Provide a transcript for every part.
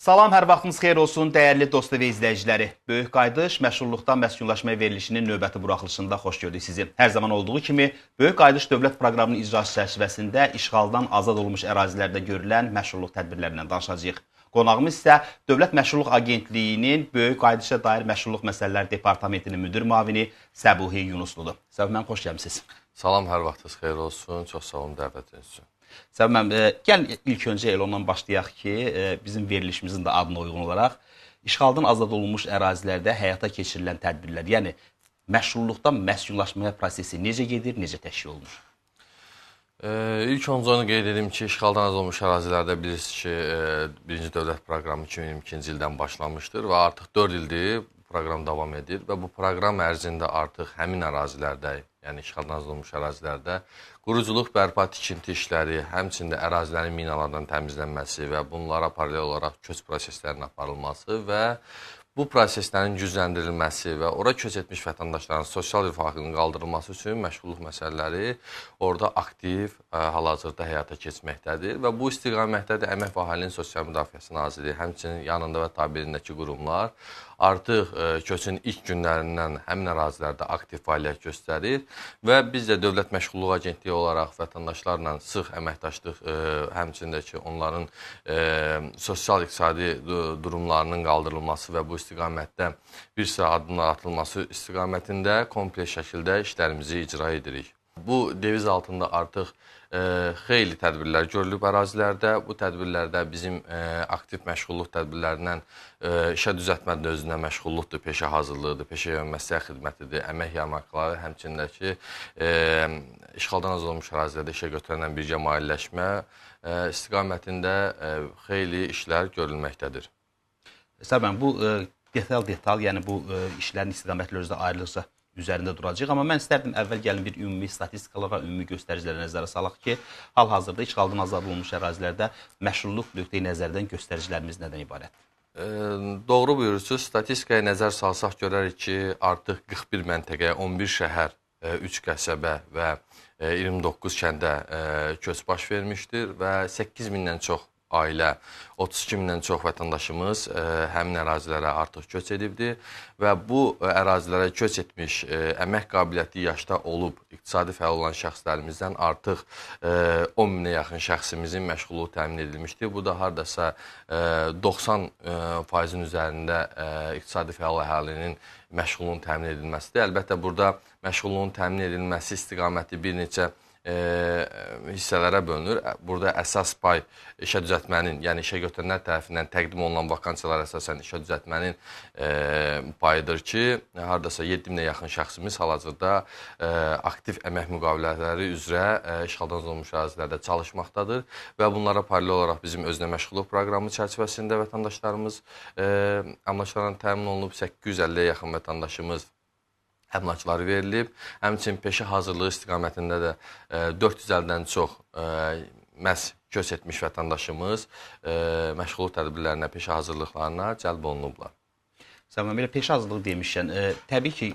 Salam, hər vaxtınız xeyir olsun, dəyərli dostu və izləyiciləri. Böyük Qayıdış məşğulluqdan məskunlaşmaya verilişinin növbəti buraxılışında xoş gördük sizi. Hər zaman olduğu kimi, Böyük Qayıdış dövlət proqramının icrası çərçivəsində işğaldan azad olmuş ərazilərdə görülən məşğulluq tədbirlərindən danışacağıq. Qonağımız isə Dövlət Məşğulluq Agentliyinin Böyük Qayıdışa dair məşğulluq məsələləri departamentinin müdir müavini Səbuhi Yunusludur. Səbuhi müəllim, xoş gəlmisiniz. Salam, hər vaxtınız xeyir olsun. Çox sağ olun dəvətiniz üçün. Səbuhi müəllim, gəl ilk öncə elə ondan başlayaq ki, bizim verilişimizin də adına uyğun olaraq işğaldan azad olunmuş ərazilərdə həyata keçirilən tədbirlər, yəni məşğulluqdan məskunlaşmaya prosesi necə gedir, necə təşkil olunur? İlk öncə onu qeyd edim ki, işğaldan azad olmuş ərazilərdə bilirsiniz ki, birinci dövlət proqramı 2022-ci ildən başlamışdır və artıq 4 ildir proqram davam edir və bu proqram ərzində artıq həmin ərazilərdə, yəni işğaldan azad olmuş ərazilərdə quruculuq, bərpa, tikinti işləri, həmçində ərazilərin minalardan təmizlənməsi və bunlara paralel olaraq köç proseslərinin aparılması və bu proseslərin gücləndirilməsi və ora köç etmiş vətəndaşların sosial rifahının qaldırılması üçün məşğulluq məsələləri orada aktiv hal-hazırda həyata keçməkdədir və bu istiqamətdə də Əmək və Əhalinin Sosial Müdafiəsi Nazirliyi, həmçinin yanında və tabeliyindəki qurumlar artıq köçün ilk günlərindən həmin ərazilərdə aktiv fəaliyyət göstərir və biz də Dövlət Məşğulluq Agentliyi olaraq vətəndaşlarla sıx əməkdaşlıq, həmçində ki, onların sosial-iqtisadi durumlarının qaldırılması və bu istiqamətdə bir sıra addımlar atılması istiqamətində kompleks şəkildə işlərimizi icra edirik. Bu deviz altında artıq xeyli tədbirlər görülüb ərazilərdə. Bu tədbirlərdə bizim aktiv məşğulluq tədbirlərindən işə düzəltmədə özünə məşğulluqdur, peşə hazırlığıdır, peşə yön məsləhət xidmətidir, əmək yarmarkaları, həmçində ki, işğaldan azad olmuş ərazilərdə işə götürənlə birgə maliyyələşmə istiqamətində xeyli işlər görülməkdədir. Səbən, bu detal, yəni bu işlərin istiqamətləri özdə ayrılıqca üzərində duracaq. Amma mən istərdim əvvəl gəlin bir ümumi statistikalara, ümumi göstəricilərə nəzərə salaq ki, hal-hazırda işğaldan azad olunmuş ərazilərdə məşğulluq nöqteyi nəzərdən göstəricilərimiz nədən ibarətdir? Doğru buyurursunuz. Statistikaya nəzər salsaq görərik ki, artıq 41 məntəqəyə, 11 şəhər, 3 qəsəbə və 29 kəndə köç baş vermişdir və 8 mindən çox ailə, 32 mindən çox vətəndaşımız həmin ərazilərə artıq köç edibdir və bu ərazilərə köç etmiş əmək qabiliyyəti yaşda olub iqtisadi fəal olan şəxslərimizdən artıq 10 minə yaxın şəxsimizin məşğulluğu təmin edilmişdir. Bu da hardasa 90%-in üzərində iqtisadi fəal əhalinin məşğulluğun təmin edilməsidir. Əlbəttə, burada məşğulluğun təmin edilməsi istiqaməti bir neçə hissələrə bölünür. Burada əsas pay işə düzəltmənin, yəni işə götürənlər tərəfindən təqdim olunan vakansiyalar əsasən işə düzəltmənin payıdır ki, hardasa 7 minə yaxın şəxsimiz hal-hazırda aktiv əmək müqavilələri üzrə işğaldan azad olmuş ərazilərdə çalışmaqdadır və bunlara paralel olaraq bizim özünə məşğulluq proqramı çərçivəsində vətəndaşlarımız əmlaklarla təmin olunub, 850-yə yaxın vətəndaşımız əmlakları verilib. Həmçinin peşə hazırlığı istiqamətində də 450-dən çox məhz köç etmiş vətəndaşımız məşğulluq tədbirlərinə, peşə hazırlıqlarına cəlb olunublar. Səbən, belə peşə hazırlığı demişkən, təbii ki,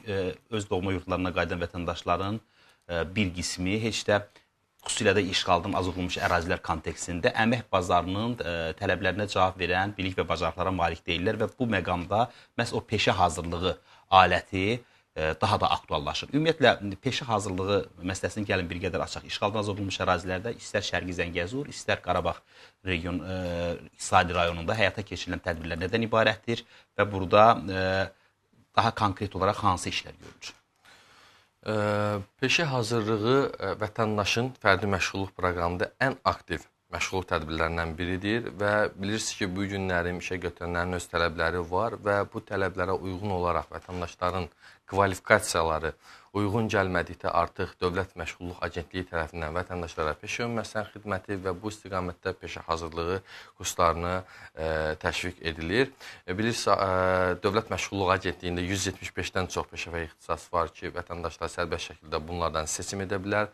öz doğma yurtlarına qayıdan vətəndaşların bir qismi heç də xüsusilə də işğaldan azad olunmuş ərazilər kontekstində əmək bazarının tələblərinə cavab verən bilik və bacarıqlara malik deyirlər və bu məqamda məhz o peşə hazırlığı aləti daha da aktuallaşır. Ümumiyyətlə, peşə hazırlığı məsələsini gəlin bir qədər açaq. İşğaldan azad olunmuş ərazilərdə istər Şərqi Zəngəzur, istər Qarabağ region iqtisadi rayonunda həyata keçirilən tədbirlər nədən ibarətdir və burada daha konkret olaraq hansı işlər görülür? Peşə hazırlığı vətəndaşın fərdi məşğulluq proqramında ən aktiv məşğulluq tədbirlərindən biridir və bilirsiniz ki, bu günlərin işə götürənlərin öz tələbləri var və bu tələblərə uyğun olaraq vətəndaşların kvalifikasiyaları uyğun gəlmədikdə artıq Dövlət Məşğulluq Agentliyi tərəfindən vətəndaşlara peşə yön məsləhət xidməti və bu istiqamətdə peşə hazırlığı kurslarını təşviq edilir. Bilirsiniz, Dövlət Məşğulluq Agentliyində 175-dən çox peşə və ixtisas var ki, vətəndaşlar sərbəst şəkildə bunlardan seçim edə bilər.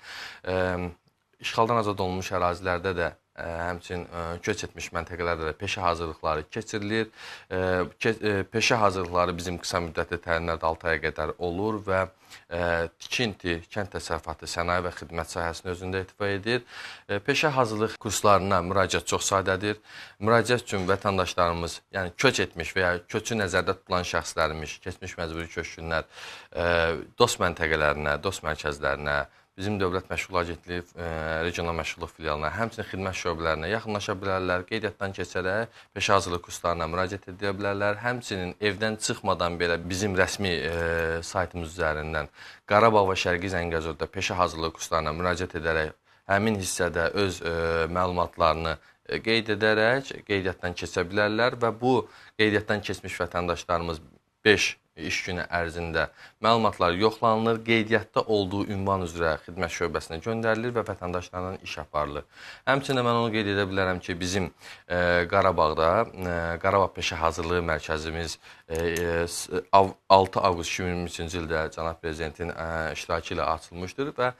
işğaldan azad olunmuş ərazilərdə də həmçinin köç etmiş məntəqələrdə də peşə hazırlıqları keçirilir. Peşə hazırlıqları bizim qısa müddətli təlimlərdə 6 aya qədər olur və tikinti, kənd təsərrüfatı, sənaye və xidmət sahəsini özündə ehtiva edir. Peşə hazırlıq kurslarına müraciət çox sadədir. Müraciət üçün vətəndaşlarımız, yəni köç etmiş və ya köçü nəzərdə tutulan şəxslərimiz, keçmiş məcburi köçkünlər DOST məntəqələrinə, DOST mərkəzlərinə, bizim Dövlət Məşğul Agentliyi regional məşğulluq filialına, həmçinin xidmət şöbələrinə yaxınlaşa bilərlər. Qeydiyyatdan keçərək peşə hazırlıq kurslarına müraciət edə bilərlər. Həmçinin evdən çıxmadan belə bizim rəsmi saytımız üzərindən Qarabağ və Şərqi Zəngəzurda peşə hazırlıq kurslarına müraciət edərək həmin hissədə öz məlumatlarını qeyd edərək qeydiyyatdan keçə bilərlər və bu qeydiyyatdan keçmiş vətəndaşlarımız 5 iş günü ərzində məlumatlar yoxlanılır, qeydiyyatda olduğu ünvan üzrə xidmət şöbəsinə göndərilir və vətəndaşlarla iş aparılır. Həmçinin mən onu qeyd edə bilərəm ki, bizim Qarabağda Qarabağ Peşə Hazırlığı Mərkəzimiz 6 avqust 2023-cü ildə Cənab Prezidentin iştirakı ilə açılmışdır və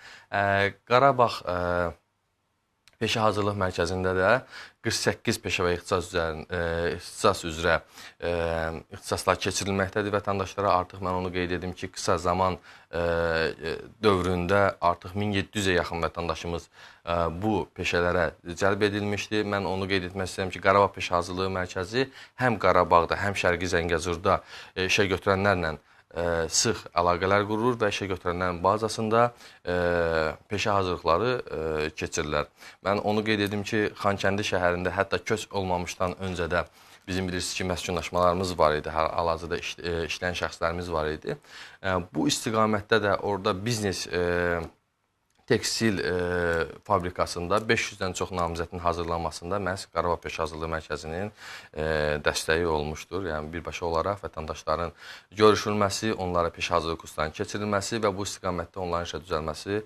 Qarabağ Peşə Hazırlıq Mərkəzində də 48 peşə və ixtisas üzrə ixtisaslar keçirilməkdədir vətəndaşlara. Artıq mən onu qeyd edim ki, qısa zaman dövründə artıq 1700-ə yaxın vətəndaşımız bu peşələrə cəlb edilmişdir. Mən onu qeyd etmək istəyirəm ki, Qarabağ Peşə Hazırlığı Mərkəzi həm Qarabağda, həm Şərqi Zəngəzurda işə götürənlərlə sıx əlaqələr qurur və işə götürənlərin bazasında peşə hazırlıqları keçirilir. Mən onu qeyd edim ki, Xankəndi şəhərində hətta köç olmamışdan öncə də bizim bilirsiniz ki, məskunlaşmalarımız var idi, hal-hazırda işləyən şəxslərimiz var idi. Bu istiqamətdə də orada biznes tekstil fabrikasında 500-dən çox namizədin hazırlanmasında məhz Qarabağ Peşə Hazırlığı Mərkəzinin dəstəyi olmuşdur. Yəni birbaşa olaraq vətəndaşların görüşülməsi, onlara peşə hazırlığı kurslarının keçirilməsi və bu istiqamətdə onların işə düzəlməsi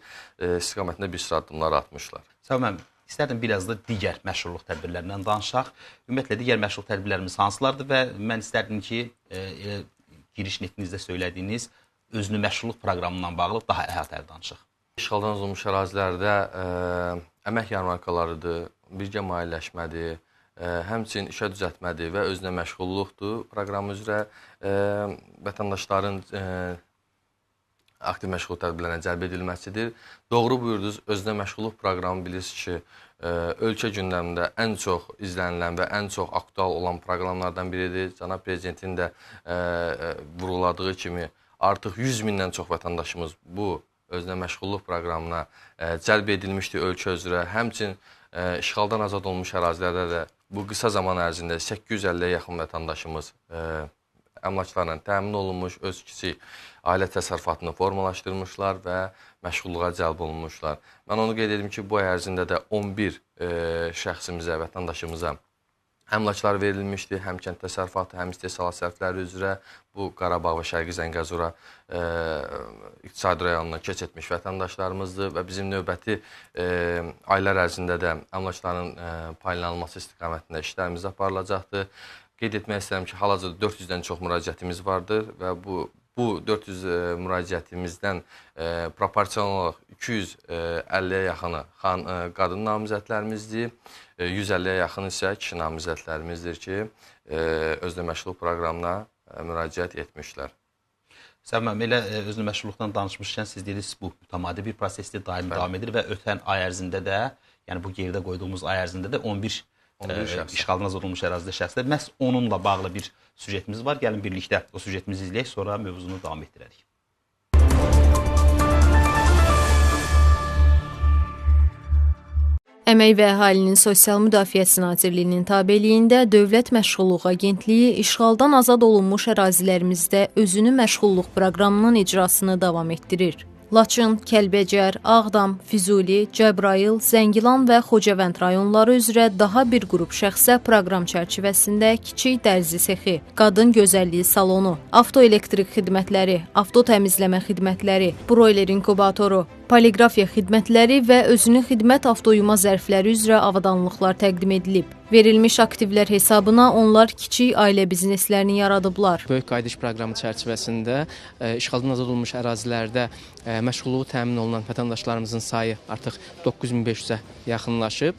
istiqamətində bir sıra addımlar atmışlar. Sağ olun, İstərdim biraz da digər məşğulluq tədbirlərindən danışaq. Ümumiyyətlə digər məşğulluq tədbirlərimiz hansılardır və mən istərdim ki, giriş netinizdə söylədiyiniz özünü məşğulluq proqramından bağlı daha əhatəli danışaq. İşğaldan azalmış ərazilərdə əmək yarmarkalarıdır, birgə maliyyələşmədir, həmçinin işə düzəltmədir və özünə məşğulluqdur. Proqram üzrə vətəndaşların aktiv məşğulluq tədbirlərinə cəlb edilməsidir. Doğru buyurdunuz, özünə məşğulluq proqramı bilirsiniz ki, ölkə gündəmində ən çox izlənilən və ən çox aktual olan proqramlardan biridir. Cənab Prezidentin də vurğuladığı kimi artıq 100 mindən çox vətəndaşımız bu özünə məşğulluq proqramına cəlb edilmişdir ölkə üzrə. Həmçinin işğaldan azad olmuş ərazilərdə də bu qısa zaman ərzində 850-yə yaxın vətəndaşımız əmlaklarla təmin olunmuş, öz kiçik ailə təsərrüfatını formalaşdırmışlar və məşğulluğa cəlb olunmuşlar. Mən onu qeyd edim ki, bu ay ərzində də 11 şəxsimizə, vətəndaşımıza əmlaklar verilmişdir, həm kənd təsərrüfatı, həm istehsalat sərfləri üzrə bu Qarabağ və Şərqi Zəngəzura iqtisadi rayonuna keç etmiş vətəndaşlarımızdır və bizim növbəti aylar ərzində də əmlakların paylanılması istiqamətində işlərimiz aparılacaqdır. Qeyd etmək istəyirəm ki, hal-hazırda 400-dən çox müraciətimiz vardır və bu 400 müraciətimizdən proporsional olaraq 250-yə yaxını qadın namizədlərimizdir, 150-yə yaxın isə kişi namizədlərimizdir ki, özünə məşğulluq proqramına müraciət etmişlər. Səbir müəllim, elə özünə məşğulluqdan danışmışkən siz deyirsiniz, bu mütəmadi bir prosesdir, daim davam edir və ötən ay ərzində də, yəni bu geridə qoyduğumuz ay ərzində də 11 işğaldan azad olmuş ərazidə şəxslər. Məhz onunla bağlı bir süjetimiz var. Gəlin birlikdə o süjetimizi izləyək, sonra mövzunu davam etdirərik. Əmək və Əhalinin Sosial Müdafiəsi Nazirliyinin tabeliyində Dövlət Məşğulluq Agentliyi işğaldan azad olunmuş ərazilərimizdə özünü məşğulluq proqramının icrasını davam etdirir. Laçın, Kəlbəcər, Ağdam, Füzuli, Cəbrayıl, Zəngilan və Xocavənd rayonları üzrə daha bir qrup şəxsə proqram çərçivəsində kiçik dərzi sexi, qadın gözəlliyi salonu, avtoelektrik xidmətləri, avto təmizləmə xidmətləri, broiler inkubatoru, poliqrafiya xidmətləri və özünü xidmət avtoyuma zərfləri üzrə avadanlıqlar təqdim edilib. Verilmiş aktivlər hesabına onlar kiçik ailə bizneslərini yaradıblar. Böyük qayıdış proqramı çərçivəsində işğaldan azad olunmuş ərazilərdə məşğulluğu təmin olunan vətəndaşlarımızın sayı artıq 9500-ə yaxınlaşıb.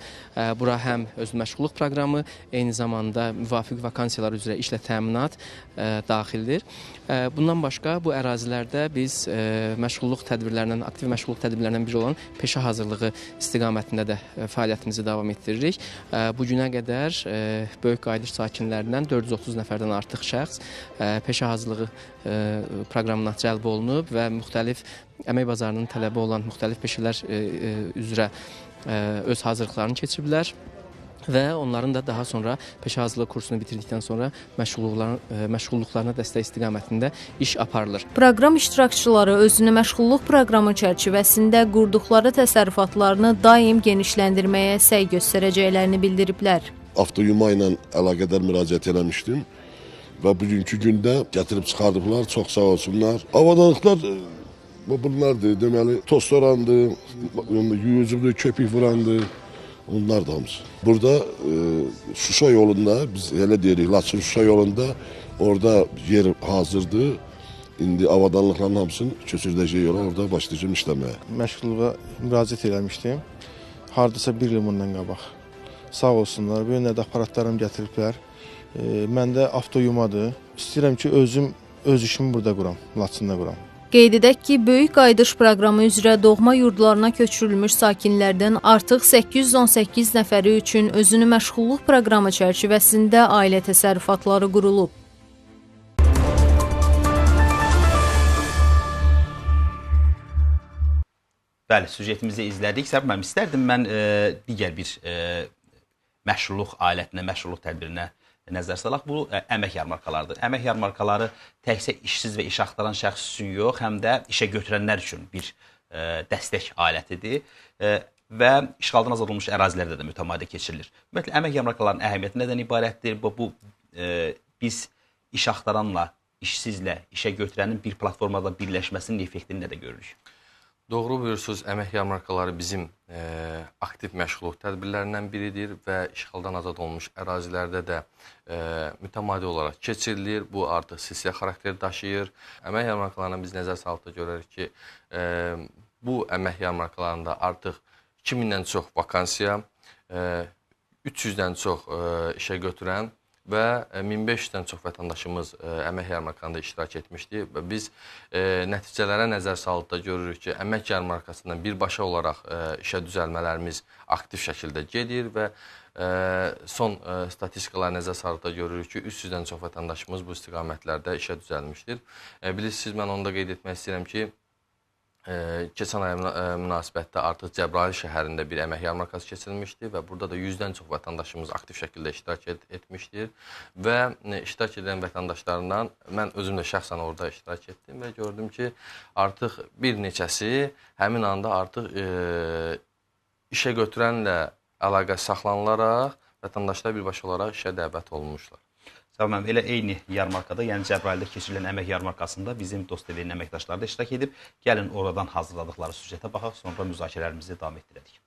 Bura həm öz məşğulluq proqramı, eyni zamanda müvafiq vakansiyalar üzrə işlə təminat daxildir. Bundan başqa bu ərazilərdə biz məşğulluq tədbirlərindən, aktiv məşğulluq tədbirlərindən biri olan peşə hazırlığı istiqamətində də fəaliyyətimizi davam etdiririk. Bu günə qədər Böyük Qayıdış sakinlərindən 430 nəfərdən artıq şəxs peşə hazırlığı proqramına cəlb olunub və müxtəlif əmək bazarının tələbi olan müxtəlif peşələr üzrə öz hazırlıqlarını keçiblər və onların da daha sonra peşə hazırlığı kursunu bitirdikdən sonra məşğulluqlarına dəstək istiqamətində iş aparılır. Proqram iştirakçıları özünü məşğulluq proqramı çərçivəsində qurduqları təsərrüfatlarını daim genişləndirməyə səy göstərəcəklərini bildiriblər. Avtoyuma ilə əlaqədar müraciət eləmişdim və bugünkü gündə gətirib çıxardıblar, çox sağ olsunlar. Avadanlıqlar bunlardır, deməli, tostorandır, yüzübdür, köpük vurandır. Onlar da hamısı. Burada Şuşa yolunda, biz elə deyirik, Laçın-Şuşa yolunda orada yer hazırdır. İndi avadanlıqların hamısını köçürdəcək yola, orada başlayacağım işləməyə. Məşğulluğa müraciət eləmişdim. Hardasa bir il bundan qabaq. Sağ olsunlar, bu yönlərdə aparatlarımı gətiriblər. Məndə avtoyumadır. İstəyirəm ki, özüm öz işimi burada quram, Laçında quram. Qeyd edək ki, Böyük Qayıdış proqramı üzrə doğma yurdlarına köçürülmüş sakinlərdən artıq 818 nəfəri üçün özünü məşğulluq proqramı çərçivəsində ailə təsərrüfatları qurulub. Bəli, süjetimizi izlədik. Səbəb mən istərdim digər bir məşğulluq alətinə, məşğulluq tədbirinə nəzər salaq. Bu əmək yarmarkalarıdır. Əmək yarmarkaları təkcə işsiz və iş axtaran şəxs üçün yox, həm də işə götürənlər üçün bir dəstək alətidir və işğaldan azad olunmuş ərazilərdə də mütəmadi keçirilir. Ümumiyyətlə, əmək yarmarkalarının əhəmiyyəti nədən ibarətdir? Biz iş axtaranla, işsizlə, işə götürənin bir platformada birləşməsinin effektini də görürük. Doğru buyursunuz, əmək yarmarkaları bizim aktiv məşğulluq tədbirlərindən biridir və işğaldan azad olunmuş ərazilərdə də mütəmadi olaraq keçirilir. Bu artıq silsilə xarakter daşıyır. Əmək yarmarkalarına biz nəzər salıb da görürük ki, bu əmək yarmarkalarında artıq 2000-dən çox vakansiya, 300-dən çox işə götürən və 1500-dən çox vətəndaşımız əmək yarmarkasında iştirak etmişdi və biz nəticələrə nəzər salıb da görürük ki, əmək yarmarkasından birbaşa olaraq işə düzəlmələrimiz aktiv şəkildə gedir və son statistikalara nəzər salıb da görürük ki, 300-dən çox vətəndaşımız bu istiqamətlərdə işə düzəlmişdir. Bilirsiniz, mən onu da qeyd etmək istəyirəm ki, keçən ay münasibətdə artıq Cəbrayıl şəhərində bir əmək yarmarkası keçirilmişdi və burada da 100-dən çox vətəndaşımız aktiv şəkildə iştirak etmişdir və iştirak edən vətəndaşlarından mən özüm də şəxsən orada iştirak etdim və gördüm ki, artıq bir neçəsi həmin anda artıq işə götürənlə əlaqə saxlanılaraq vətəndaşlar birbaşa olaraq işə dəvət olunmuşlar. Səbəb elə eyni yarmarkada, yəni Cəbrayılda keçirilən əmək yarmarkasında bizim Dost TV-nin əməkdaşları da iştirak edib. Gəlin oradan hazırladıqları süjetə baxaq, sonra müzakirələrimizi davam etdirək.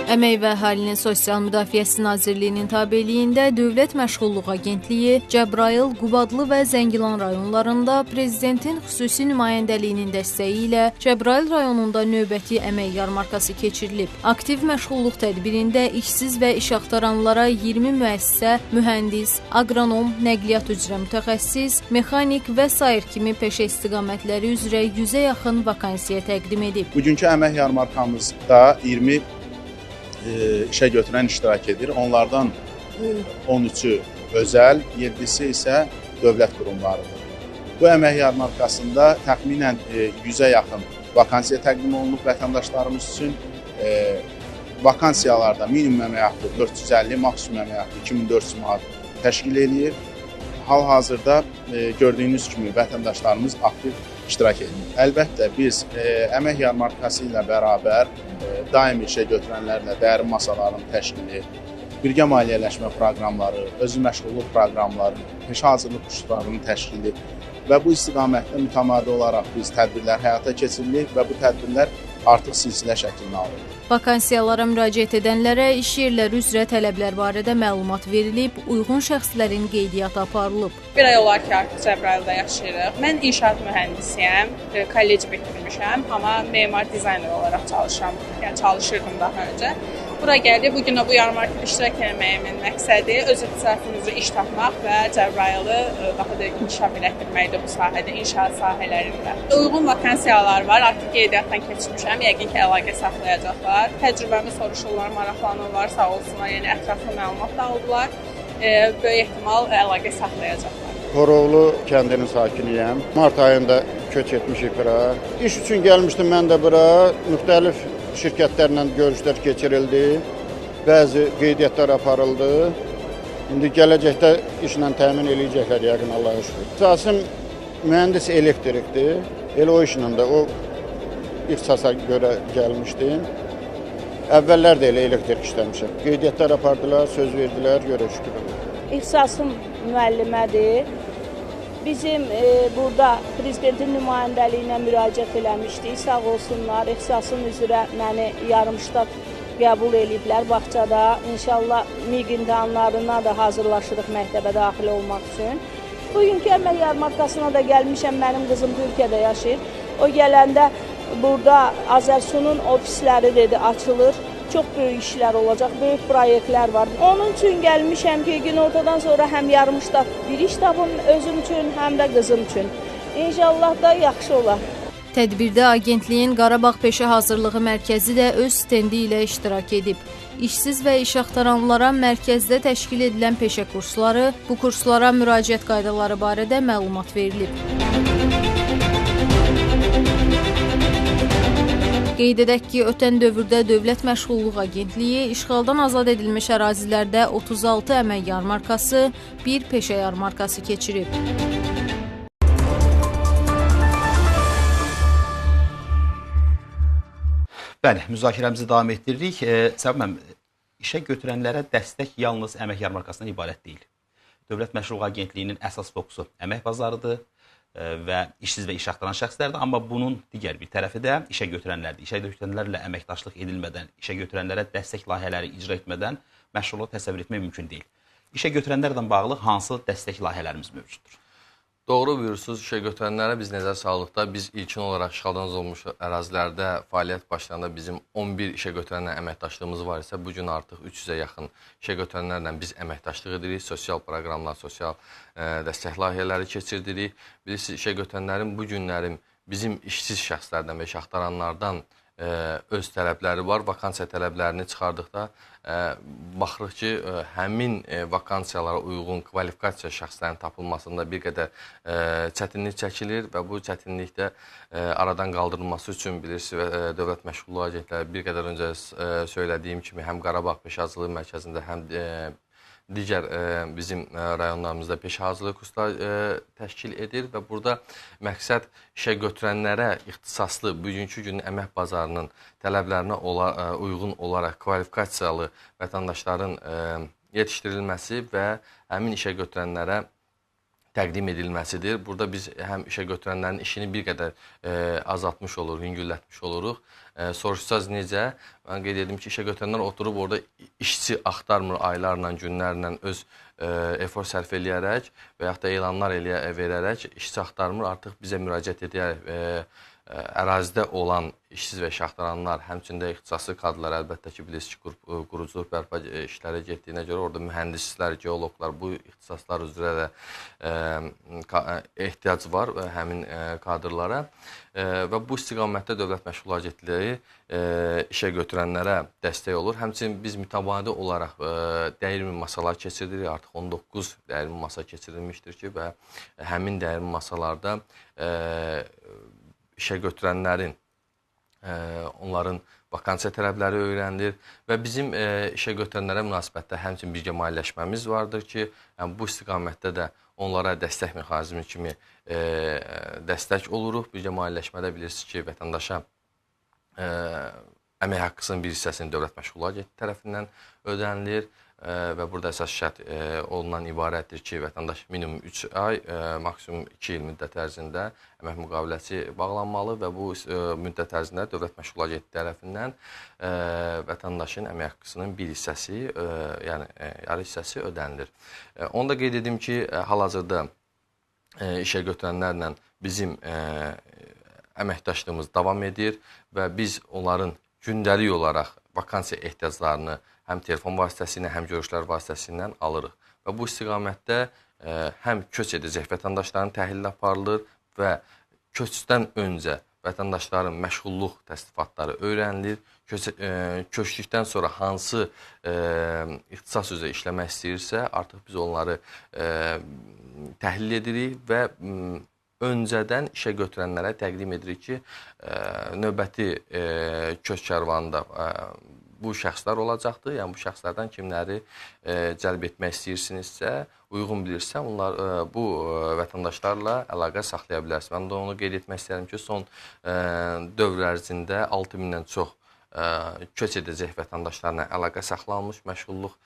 Əmək və Əhalinin Sosial Müdafiəsi Nazirliyinin tabeliyində Dövlət Məşğulluq Agentliyi Cəbrayıl, Qubadlı və Zəngilan rayonlarında Prezidentin xüsusi nümayəndəliyinin dəstəyi ilə Cəbrayıl rayonunda növbəti əmək yarmarkası keçirilib. Aktiv məşğulluq tədbirində işsiz və iş axtaranlara 20 müəssisə, mühəndis, aqronom, nəqliyyat üzrə mütəxəssis, mexanik və sair kimi peşə istiqamətləri üzrə 100-ə yaxın vakansiya təqdim edib. Bugünkü əmək yarmarkamızda 20 işə götürən iştirak edir. Onlardan 13-ü özəl, 7-si isə dövlət qurumlarıdır. Bu əmək yarmarkasında təxminən 100-ə yaxın vakansiya təqdim olunub vətəndaşlarımız üçün. Vakansiyalarda minimum əmək haqqı 450, maksimum əmək haqqı 2400 manat təşkil edir. Hal-hazırda gördüyünüz kimi vətəndaşlarımız aktiv iştirak edir. Əlbəttə, biz əmək yarmarkası ilə bərabər daimi işə götürənlərlə dərin masaların təşkili, birgə maliyyələşmə proqramları, özü məşğulluq proqramları, peşə hazırlıq kurslarının təşkili və bu istiqamətdə mütəmadi olaraq biz tədbirlər həyata keçiririk və bu tədbirlər artıq silsilə şəklini alır. Vakansiyalara müraciət edənlərə iş yerləri üzrə tələblər barədə məlumat verilib, uyğun şəxslərin qeydiyyatı aparılıb. Bir ay olar ki, artıq Cəbrayılda yaşayırıq. Mən inşaat mühəndisiyəm, kolleci bitirmişəm, amma memar dizayner olaraq çalışıram. Yəni çalışırdım daha öncə. Bura gəldik, bu günə bu yarmarkada iştirak etməyimin məqsədi öz ixtisasımızı iş tapmaq və Cəbrayılı daha da inkişaf etdirməkdir bu sahədə, inşaat sahələrində. Uyğun vakansiyalar var, artıq qeydiyyatdan keçmişəm, yəqin ki, əlaqə saxlayacaqlar. Təcrübəmi soruşurlar, maraqlanırlar, sağ olsunlar, yəni ətraflı məlumat da aldılar. Böyük ehtimal əlaqə saxlayacaqlar. Horoğlu kəndinin sakiniyəm. Mart ayında köç etmişik bura. İş üçün gəlmişdim mən də bura. Müxtəlif şirkətlərlə görüşlər keçirildi. Bəzi qeydiyyatlar aparıldı. İndi gələcəkdə işlə təmin eləyəcəklər yəqin Allah'a şükür. İxtisasım mühəndis elektrikdir. Elə o işlə də o ixtisasa görə gəlmişdim. Əvvəllər də elə elektrik işləmişəm. Qeydiyyatlar apardılar, söz verdilər, görə şükür. İxtisasım müəllimədir. Bizim burada prezidentin nümayəndəliyinə müraciət eləmişdik. Sağ olsunlar, ixtisasım üzrə məni yarımştat qəbul ediblər bağçada. İnşallah MİQ imtahanlarına da hazırlaşırıq məktəbə daxil olmaq üçün. Bugünkü əmək yarmarkasına da gəlmişəm, mənim qızım Türkiyədə yaşayır. O gələndə burada Azərsunun ofisləri dedi açılır. Çox böyük işlər olacaq, böyük proyektlər var. Onun üçün gəlmişəm ki, günortadan sonra həm yarımştat bir iş tapım özüm üçün, həm də qızım üçün. İnşallah da yaxşı olar. Tədbirdə Agentliyin Qarabağ Peşə Hazırlığı Mərkəzi də öz stendi ilə iştirak edib. İşsiz və iş axtaranlara mərkəzdə təşkil edilən peşə kursları, bu kurslara müraciət qaydaları barədə məlumat verilib. Qeyd edək ki, ötən dövrdə Dövlət Məşğulluq Agentliyi işğaldan azad edilmiş ərazilərdə 36 əmək yarmarkası, bir peşə yarmarkası keçirib. Bəli, müzakirəmizi davam etdiririk. Səbəb işə götürənlərə dəstək yalnız əmək yarmarkasından ibarət deyil. Dövlət Məşğulluq Agentliyinin əsas fokusu əmək bazarıdır və işsiz və iş axtaran şəxslərdir. Amma bunun digər bir tərəfi də işə götürənlərdir. İşə götürənlərlə əməkdaşlıq edilmədən, işə götürənlərə dəstək layihələri icra etmədən məşğulluq təsəvvür etmək mümkün deyil. İşə götürənlərlə bağlı hansı dəstək layihələrimiz mövcuddur? Doğru buyursunuz, işə götürənlərə biz nəzər saldıq. Biz ilkin olaraq işğaldan azad olmuş ərazilərdə fəaliyyət başlayanda bizim 11 işə götürənlə əməkdaşlığımız var isə, bu gün artıq 300-ə yaxın işə götürənlərlə biz əməkdaşlıq edirik. Sosial proqramlar, sosial dəstək layihələri keçirdirik. Bilirsiniz, işə götürənlərin bu günlərin bizim işsiz şəxslərdən və iş axtaranlardan öz tələbləri var. Vakansiya tələblərini çıxardıqda baxırıq ki, həmin vakansiyalara uyğun kvalifikasiya şəxslərin tapılmasında bir qədər çətinlik çəkilir və bu çətinlikdə aradan qaldırılması üçün bilirsiniz, Dövlət Məşğulluq Agentliyi bir qədər öncə söylədiyim kimi həm Qarabağ Peşə Hazırlığı Mərkəzində, həm digər bizim rayonlarımızda peşə hazırlığı kursları təşkil edir və burada məqsəd işə götürənlərə ixtisaslı bugünkü günün əmək bazarının tələblərinə uyğun olaraq kvalifikasiyalı vətəndaşların yetişdirilməsi və həmin işə götürənlərə təqdim edilməsidir. Burada biz həm işə götürənlərin işini bir qədər azaltmış oluruq, yüngüllətmiş oluruq. Soruşsaz necə? Mən qeyd edim ki, işə götürənlər oturub orada işçi axtarmır aylarla, günlərlə öz efor sərf eləyərək və yaxud da elanlar verərək işçi axtarmır. Artıq bizə müraciət edərək ərazidə olan işsiz və iş axtaranlar, həmçində ixtisaslı kadrlar, əlbəttə ki, bilirsiniz ki, quruculuq bərpa işləri getdiyinə görə orada mühəndislər, geoloqlar, bu ixtisaslar üzrə də ehtiyac var həmin kadrlara və bu istiqamətdə Dövlət Məşğulluq Agentliyi işə götürənlərə dəstək olur. Həmçinin biz mütəmadi olaraq dəyirmi masalar keçiririk, artıq 19 dəyirmi masa keçirilmişdir ki və həmin dəyirmi masalarda işə götürənlərin, onların vakansiya tələbləri öyrənilir və bizim işə götürənlərə münasibətdə həmçinin birgə maliyyələşməmiz vardır ki, bu istiqamətdə də onlara dəstək mexanizmi kimi dəstək oluruq. Birgə maliyyələşmədə bilirsiniz ki, vətəndaşa əmək haqqısının bir hissəsini Dövlət Məşğulluq Agentliyi tərəfindən ödənilir və burada əsas şərt ondan ibarətdir ki, vətəndaş minimum 3 ay, maksimum 2 il müddət ərzində əmək müqaviləsi bağlanmalı və bu müddət ərzində Dövlət Məşğul Agentliyi tərəfindən vətəndaşın əmək haqqısının bir hissəsi, yəni yarı hissəsi ödənilir. Onu da qeyd edim ki, hal-hazırda işə götürənlərlə bizim əməkdaşlığımız davam edir və biz onların gündəlik olaraq vakansiya ehtiyaclarını həm telefon vasitəsilə, həm görüşlər vasitəsilə alırıq. Və bu istiqamətdə həm köç edəcək vətəndaşların təhlili aparılır və köçdən öncə vətəndaşların məşğulluq təsnifatları öyrənilir. Köçdükdən sonra hansı ixtisas üzrə işləmək istəyirsə, artıq biz onları təhlil edirik və öncədən işə götürənlərə təqdim edirik ki, növbəti köç kərvanında bu şəxslər olacaqdır. Yəni, bu şəxslərdən kimləri cəlb etmək istəyirsinizsə, uyğun bilirsə, onlar bu vətəndaşlarla əlaqə saxlaya bilərsiniz. Mən də onu qeyd etmək istəyirəm ki, son dövr ərzində 6000-dən çox köç edəcək vətəndaşlarla əlaqə saxlanılmış, məşğulluq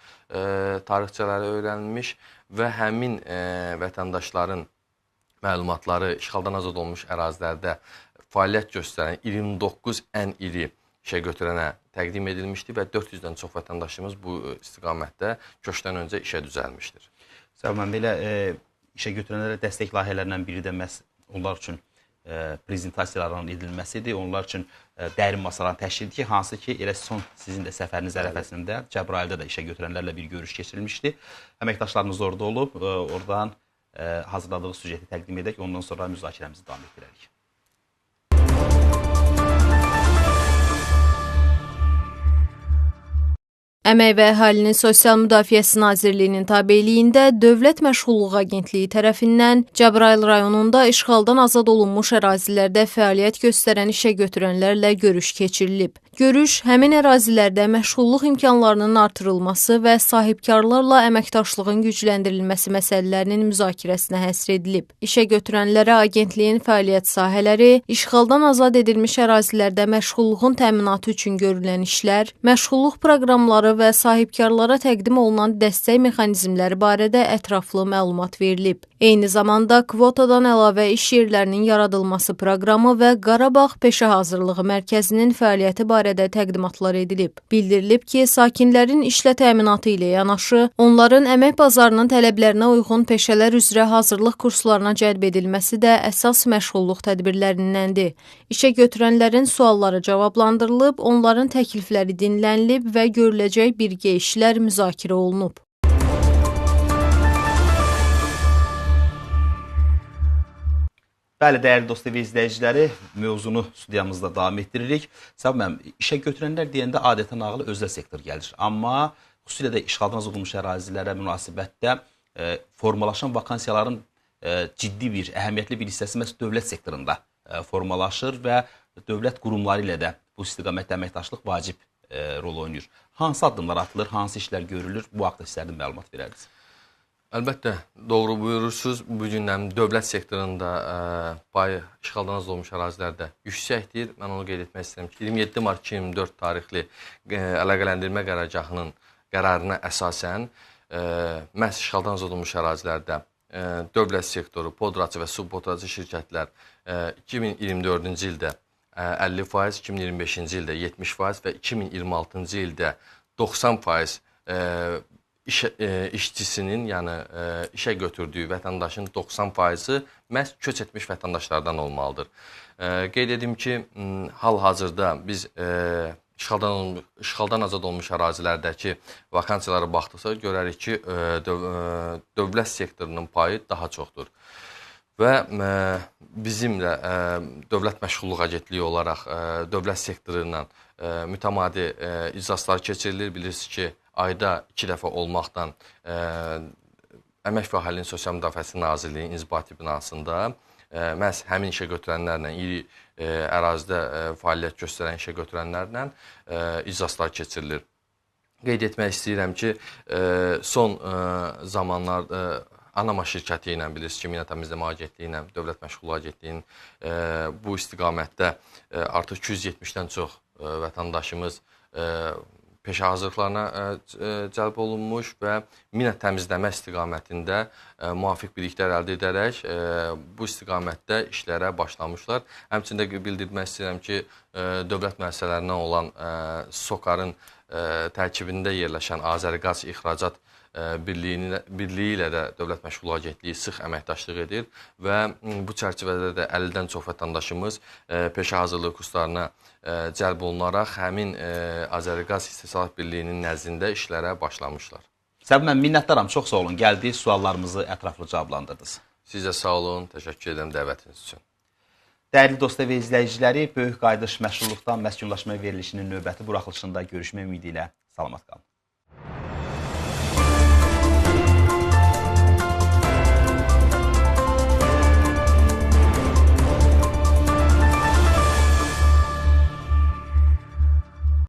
tarixçələri öyrənilmiş və həmin vətəndaşların məlumatları işğaldan azad olmuş ərazilərdə fəaliyyət göstərən 29 ən iri işə götürənə təqdim edilmişdir və 400-dən çox vətəndaşımız bu istiqamətdə köçdən öncə işə düzəlmişdir. Mən belə işə götürənlərə dəstək layihələrindən biri də məhz onlar üçün prezentasiyaların edilməsidir. Onlar üçün dərin masaların təşkilidir ki, hansı ki, elə son sizin də səfəriniz ərəfəsində Cəbrayılda da işə götürənlərlə bir görüş keçirilmişdi. Əməkdaşlarımız orada olub, oradan hazırladığı süjeti təqdim edək, ondan sonra müzakirəmizi davam etdirərik. Əmək və Əhalinin Sosial Müdafiəsi Nazirliyinin tabeliyində Dövlət Məşğulluq Agentliyi tərəfindən Cəbrayıl rayonunda işğaldan azad olunmuş ərazilərdə fəaliyyət göstərən işə götürənlərlə görüş keçirilib. Görüş həmin ərazilərdə məşğulluq imkanlarının artırılması və sahibkarlarla əməkdaşlığın gücləndirilməsi məsələlərinin müzakirəsinə həsr edilib. İşə götürənlərə agentliyin fəaliyyət sahələri, işğaldan azad edilmiş ərazilərdə məşğulluğun təminatı üçün görülən işlər, məşğulluq proqramları və sahibkarlara təqdim olunan dəstək mexanizmləri barədə ətraflı məlumat verilib. Eyni zamanda kvotadan əlavə iş yerlərinin yaradılması proqramı və Qarabağ Peşə Hazırlığı Mərkəzinin fəaliyyəti barədə təqdimatlar edilib. Bildirilib ki, sakinlərin işlə təminatı ilə yanaşı, onların əmək bazarının tələblərinə uyğun peşələr üzrə hazırlıq kurslarına cəlb edilməsi də əsas məşğulluq tədbirlərindəndir. İşə götürənlərin sualları cavablandırılıb, onların təklifləri dinlənilib və görüləcək birgə işlər müzakirə olunub. Bəli, dəyərli dost TV izləyiciləri, mövzunu studiyamızda davam etdiririk. Səbəb işə götürənlər deyəndə adətən ağlı özəl sektor gəlir. Amma xüsusilə də işğaldan azad olunmuş ərazilərə münasibətdə formalaşan vakansiyaların ciddi bir, əhəmiyyətli bir hissəsi məhz dövlət sektorunda formalaşır və dövlət qurumları ilə də bu istiqamətdə əməkdaşlıq vacib rol oynayır. Hansı addımlar atılır, hansı işlər görülür? Bu haqda sizlərdən məlumat verərdiniz. Əlbəttə, doğru buyurursunuz. Bu gündən dövlət sektorunda payı işğaldan azad olmuş ərazilərdə yüksəkdir. Mən onu qeyd etmək istəyirəm ki, 27 mart 2004 tarixli əlaqələndirmə qərargahının qərarına əsasən məhz işğaldan azad olmuş ərazilərdə dövlət sektoru, podracı və subpodracı şirkətlər 2024-cü ildə 50%, 2025-ci ildə 70% və 2026-cı ildə 90% işçisinin, yəni işə götürdüyü vətəndaşın 90%-ı məhz köç etmiş vətəndaşlardan olmalıdır. Qeyd edim ki, hal-hazırda biz işğaldan azad olmuş ərazilərdəki vakansiyalara baxdıqsa görərik ki, dövlət sektorunun payı daha çoxdur. Və bizim də Dövlət Məşğulluq Agentliyi olaraq dövlət sektoru ilə mütəmadi iclaslar keçirilir. Bilirsiniz ki, ayda 2 dəfə olmaqdan Əmək və Əhalinin Sosial Müdafiəsi Nazirliyinin inzibati binasında məhz həmin işə götürənlərlə, iri ərazidə fəaliyyət göstərən işə götürənlərlə iclaslar keçirilir. Qeyd etmək istəyirəm ki, son zamanlarda Anama şirkəti ilə, bilirsiniz ki, Minət Təmizləmə Agentliyi ilə, Dövlət Məşğulluq Agentliyinin bu istiqamətdə artıq 270-dən çox vətəndaşımız peşə hazırlıqlarına cəlb olunmuş və mina təmizləmə istiqamətində müvafiq biliklər əldə edərək bu istiqamətdə işlərə başlamışlar. Həmçində bildirmək istəyirəm ki, dövlət müəssisələrindən olan SOCAR-ın tərkibində yerləşən Azəriqaz İxracat Birliyi ilə də Dövlət Məşğulluq Agentliyi sıx əməkdaşlıq edir və bu çərçivədə də 50-dən çox vətəndaşımız peşə hazırlığı kurslarına cəlb olunaraq həmin Azəriqaz İstehsalat Birliyinin nəzdində işlərə başlamışlar. Səbəb mən minnətdaram, çox sağ olun. Gəldiniz, suallarımızı ətraflı cavablandırdınız. Siz də sağ olun, təşəkkür edirəm dəvətiniz üçün. Dəyərli dostlar və izləyiciləri, Böyük Qayıdış məşğulluqdan məskunlaşma verilişinin növbəti buraxılışında görüşmək ümidi ilə salamat qalın.